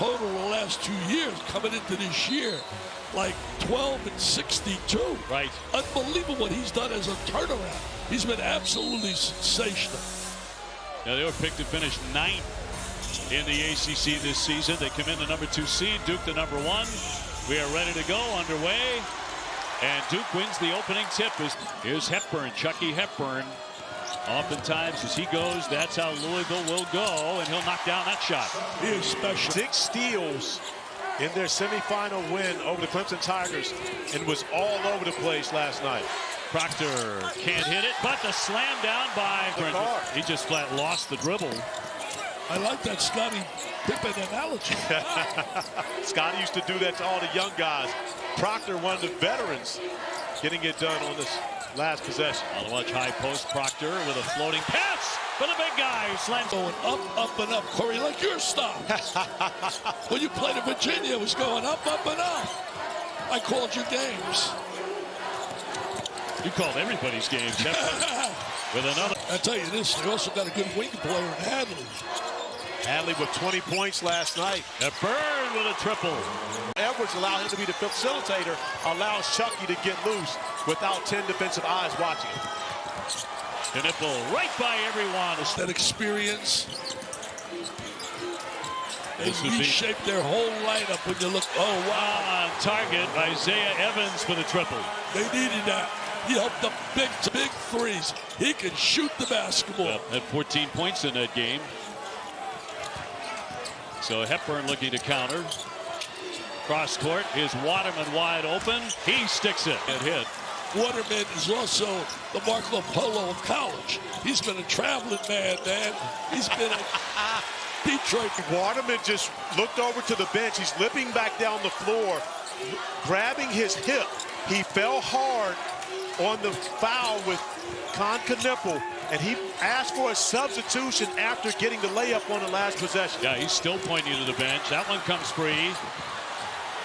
total the last 2 years coming into this year, like 12 and 62. Right. Unbelievable what he's done as a turnaround. He's been absolutely sensational. Now, they were picked to finish 9th in the ACC this season. They come in the number 2 seed, Duke the number 1. We are ready to go, underway. And Duke wins the opening tip. Here's Hepburn, Chucky Hepburn. Oftentimes, as he goes, that's how Louisville will go, and he'll knock down that shot. He is special. 6 steals in their semifinal win over the Clemson Tigers, and was all over the place last night. Proctor can't hit it, but the slam down by he just flat lost the dribble. I like that Scottie Pippen analogy. Scottie used to do that to all the young guys. Proctor, one of the veterans, getting it done on this last possession. On a much high post, Proctor with a floating pass for the big guy who slams. Going up, up, and up. Corey, like your style. When you played in Virginia, it was going up, and up. I called your games. You called everybody's games. With another. I tell you this, they also got a good wing player in Hadley. Hadley with 20 points last night. Hepburn with a triple. Edwards allowed him to be the facilitator, allows Chucky to get loose without 10 defensive eyes watching him. Knipple right by everyone. That experience. They reshaped their whole lineup when you look. Oh, wow. On target, Isaiah Evans for the triple. They needed that. He helped the big threes. He can shoot the basketball. Yep, had 14 points in that game. So Hepburn looking to counter. Cross court is Waterman wide open. He sticks it and hit. Waterman is also the Marco Polo of college. He's been a traveling man. He's been a Detroit. Waterman just looked over to the bench. He's limping back down the floor, grabbing his hip. He fell hard on the foul with Knipple, and he asked for a substitution after getting the layup on the last possession. Yeah, he's still pointing to the bench. That one comes free.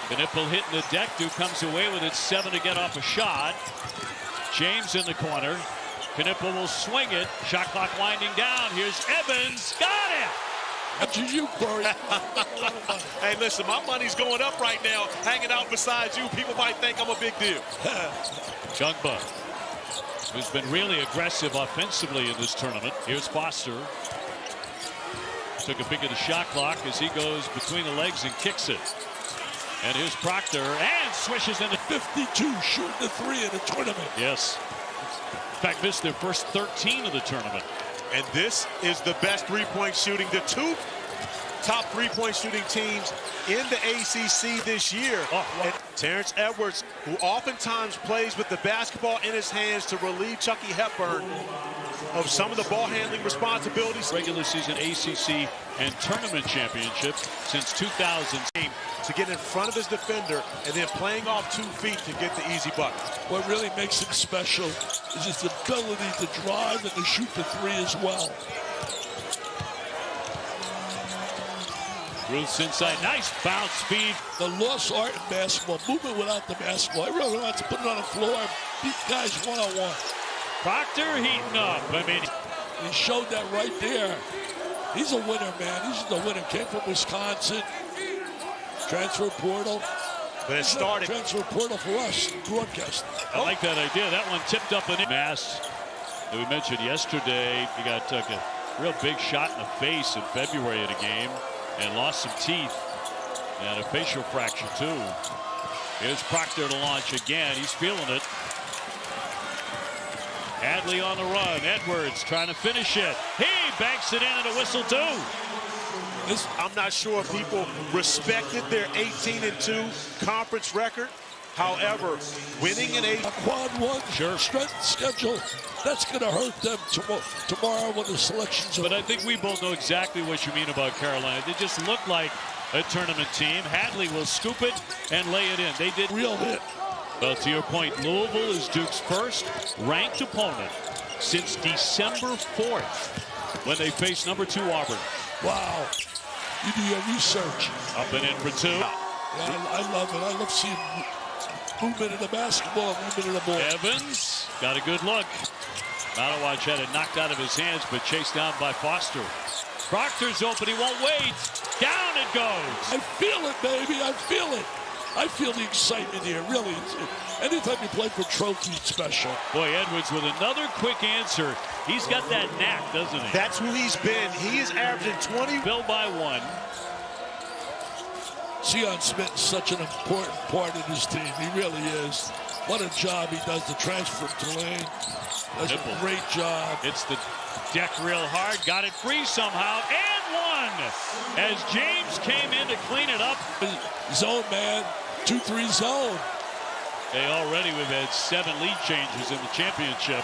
Knipple hitting the deck. Duke comes away with it. 7 to get off a shot. James in the corner. Knipple will swing it. Shot clock winding down. Here's Evans. Got it! That's you, Corey. Hey, listen, my money's going up right now. Hanging out beside you, people might think I'm a big deal. Jungba, who's been really aggressive offensively in this tournament. Here's Foster. Took a peek at the shot clock as he goes between the legs and kicks it. And here's Proctor and swishes into 52 shooting the 3 in the tournament. Yes. In fact, missed their first 13 of the tournament. And this is the best three-point shooting. The 2 top three-point shooting teams in the ACC this year. And Terrence Edwards, who oftentimes plays with the basketball in his hands to relieve Chucky Hepburn of some of the ball handling responsibilities. Regular season ACC and tournament championships since 2000. To get in front of his defender and then playing off 2 feet to get the easy bucket. What really makes him special is his ability to drive and to shoot the 3 as well. Ruth's inside. Nice bounce speed. The lost art in basketball, movement without the basketball. Everyone wants to put it on the floor, beat guys one-on-one. Proctor heating up. I mean, he showed that right there. He's a winner, man. He's the winner. Came from Wisconsin. Transfer portal. But it started. Transfer portal for us, broadcasting. I like that idea. That one tipped up in Mass that we mentioned yesterday. He took a real big shot in the face in February at a game and lost some teeth and a facial fracture too. Here's Proctor to launch again. He's feeling it. Hadley on the run. Edwards trying to finish it. He banks it in and a whistle too. I'm not sure if people respected their 18-2 conference record. However, winning a quad 1 strength schedule, that's going to hurt them tomorrow when the selections are. But I think we both know exactly what you mean about Carolina. They just look like a tournament team. Hadley will scoop it and lay it in. They did real hit. Well, to your point, Louisville is Duke's first ranked opponent since December 4th when they faced number 2 Auburn. Wow. You do your research. Up and in for 2. Yeah, I love it. I love seeing movement of the basketball, movement of the ball. Evans got a good look. Malawaj had it knocked out of his hands, but chased down by Foster. Proctor's open. He won't wait. Down it goes. I feel it, baby. I feel it. I feel the excitement here, really. Anytime you play for trophy, it's special. Boy, Edwards with another quick answer. He's got that knack, doesn't he? That's who he's been. He is averaging 20. Bill by 1. Sion Smith is such an important part of this team. He really is. What a job he does to transfer from Tulane. Does a great job. It's the deck real hard. Got it free somehow. And one. As James came in to clean it up. Zone, man. 2-3 zone. Hey, already we've had 7 lead changes in the championship.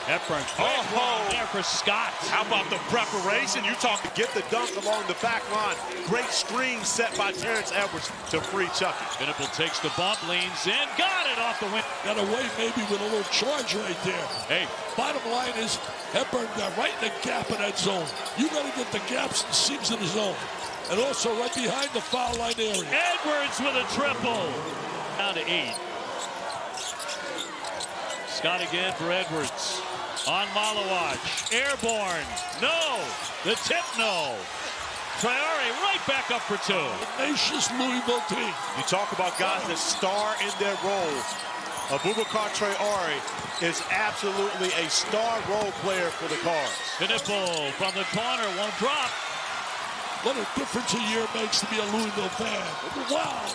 Hepburn. Oh, there for Scott. How about the preparation? You talk to get the dunk along the back line. Great screen set by Terrence Edwards to free Chucky. Venable takes the bump, leans in, got it off the wing. Got away maybe with a little charge right there. Hey, bottom line is Hepburn got right in the gap of that zone. You got to get the gaps and seams in the zone. And also right behind the foul line area. Edwards with a triple. Down to 8. Scott again for Edwards. On Malawach, airborne, no. The tip, no. Traore right back up for 2. Tenacious Louisville team. You talk about guys that star in their role. Abubakar Traore is absolutely a star role player for the Cards. Knipple from the corner, won't drop. What a difference a year makes to be a Louisville fan. Wow.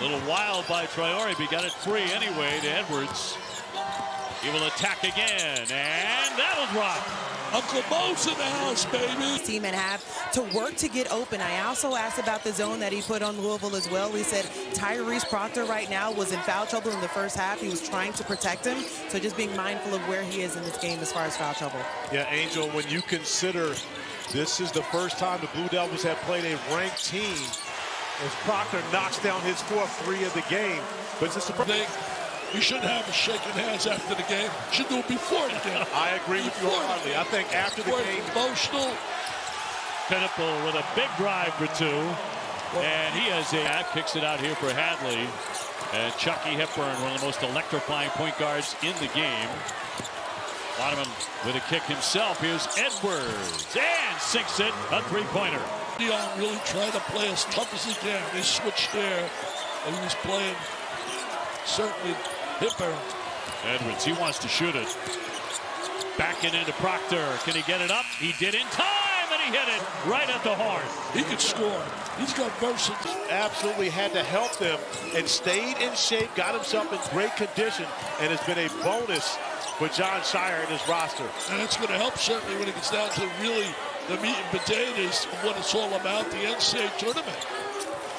A little wild by Traore, but he got it free anyway to Edwards. He will attack again, and that'll drop. Uncle Mo's in the house, baby. Team and have to work to get open. I also asked about the zone that he put on Louisville as well. He said Tyrese Proctor right now was in foul trouble in the first half. He was trying to protect him. So just being mindful of where he is in this game as far as foul trouble. Yeah, Angel, when you consider this is the first time the Blue Devils have played a ranked team as Proctor knocks down his 4th 3 of the game. But it's just a you shouldn't have a shaking hands after the game. You should do it before the game. I agree with you wholeheartedly. I think after the game. Emotional. Pinnable with a big drive for 2. And he has kicks it out here for Hadley. And Chucky Hepburn, one of the most electrifying point guards in the game. Bottom with a kick himself. Here's Edwards. And sinks it. A 3-pointer. Dion really trying to play as tough as he can. They switched there. And he was playing certainly Hepburn. Edwards, he wants to shoot it. Backing into Proctor. Can he get it up? He did in time, and he hit it right at the horn. He could score. He's got versatility. Absolutely had to help them and stayed in shape, got himself in great condition, and has been a bonus for John Shire and his roster. And it's going to help certainly when it gets down to really the meat and potatoes of what it's all about, the NCAA tournament.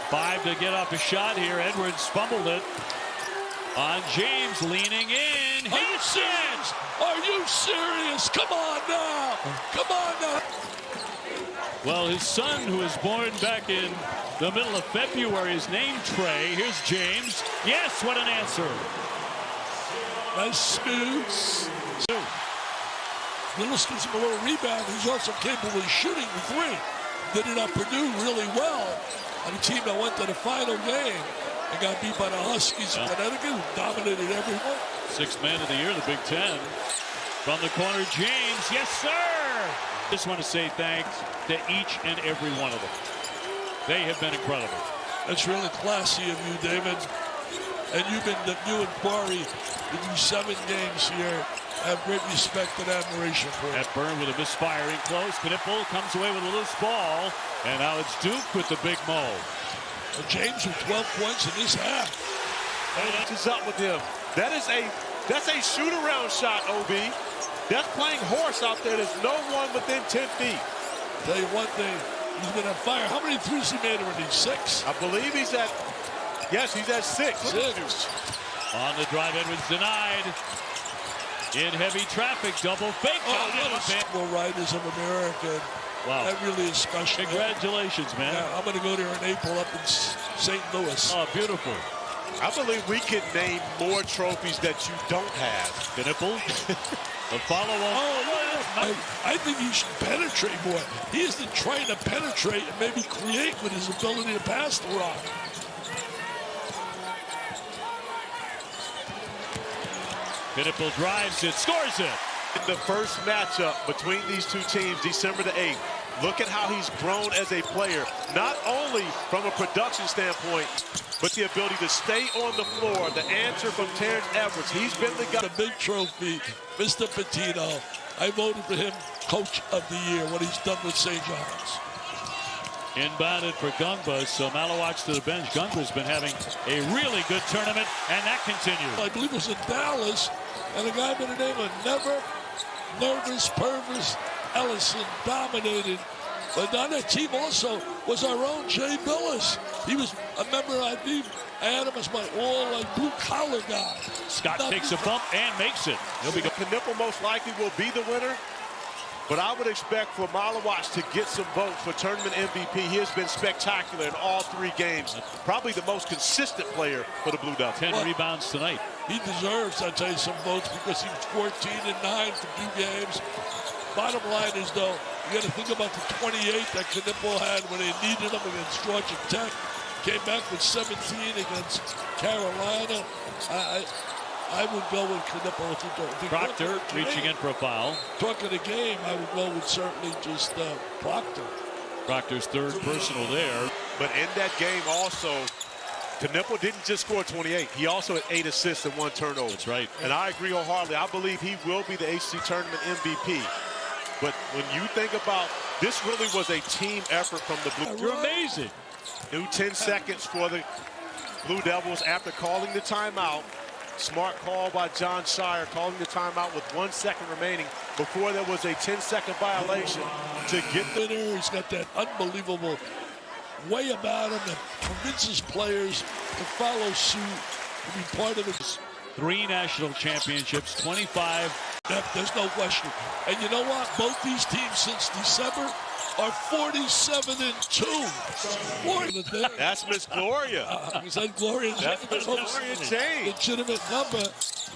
5 to get off a shot here. Edwards fumbled it. On James, leaning in. Are you serious? Are you serious? Come on now. Come on now. Well, his son, who was born back in the middle of February, is named Trey. Here's James. Yes, what an answer. Nice smooths. Willis gives him a little rebound. He's also capable of shooting the 3. Did it at Purdue really well on a team that went to the final game. They got beat by the Huskies of Connecticut, who dominated everyone. 6th man of the year, the Big Ten. From the corner, James. Yes, sir. Just want to say thanks to each and every one of them. They have been incredible. That's really classy of you, David. And you and Quarry, you do 7 games here. I have great respect and admiration for it. Hepburn with a misfiring close. Knipple comes away with a loose ball. And now it's Duke with the big mo. Well, James with 12 points in this half. What is up with him? That's a shoot-around shot, OB. That's playing horse out there. There's no one within 10 feet. Tell you one thing, he's been on fire. How many threes he made already? 6? I believe he's at 6. On the drive, Edwards denied. In heavy traffic, double fake. Well, Riders of America. Wow. That really is special. Congratulations, man. Yeah, I'm going to go there in April up in St. Louis. Oh, beautiful. I believe we could name more trophies that you don't have. Knipple. The follow-up. I think he should penetrate more. He isn't trying to penetrate and maybe create with his ability to pass the rock. Knipple drives it, scores it. In the first matchup between these two teams, December the 8th, Look at how he's grown as a player, not only from a production standpoint, but the ability to stay on the floor. The answer from Terrence Edwards. He's been the guy. The big trophy, Mr. Pitino. I voted for him Coach of the Year, what he's done with St. John's. Inbounded for Gungba, so Malawatch to the bench. Gungba's been having a really good tournament, and that continues. I believe it was in Dallas, and a guy by the name of Never Nervous Purvis Ellison dominated. But on that team also was our own Jay Billis. He was a member, I think, I had him as my blue-collar guy. Scott takes a bump and makes it. He'll be Knipple most likely will be the winner, but I would expect for Malawatch to get some votes for tournament MVP. He has been spectacular in all 3 games. Probably the most consistent player for the Blue Devils. 10 rebounds tonight. He deserves, I'll tell you, some votes because he was 14-9 for 2 games. Bottom line is, though, you got to think about the 28 that Knipple had when they needed him against Georgia Tech. Came back with 17 against Carolina. I would go with Knipple. Proctor reaching in for a foul. Talking the game, I would go with certainly just Proctor. Proctor's 3rd personal there. But in that game also, Knipple didn't just score 28. He also had 8 assists and 1 turnover. That's right. And I agree wholeheartedly. I believe he will be the ACC tournament MVP. But when you think about this, really was a team effort from the Blue. You're amazing. New 10 seconds for the Blue Devils after calling the timeout. Smart call by John Shire, calling the timeout with 1 second remaining before there was a 10-second violation to get the. He's got that unbelievable way about him that convinces players to follow suit, to be part of it. 3 national championships, 25. There's no question. And you know what? Both these teams since December are 47-2. That's Miss Gloria. Is that Gloria? That's Miss Gloria Jane. Legitimate number.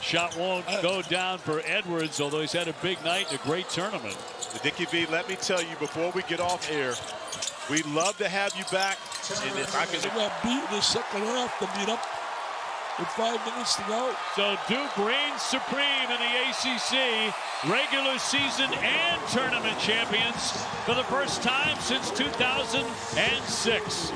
Shot won't go down for Edwards, although he's had a big night and a great tournament. Dickie B, let me tell you before we get off air, we'd love to have you back. And if I can beat in the second half to beat up with 5 minutes to go. So Duke reigns supreme in the ACC, regular season and tournament champions for the first time since 2006.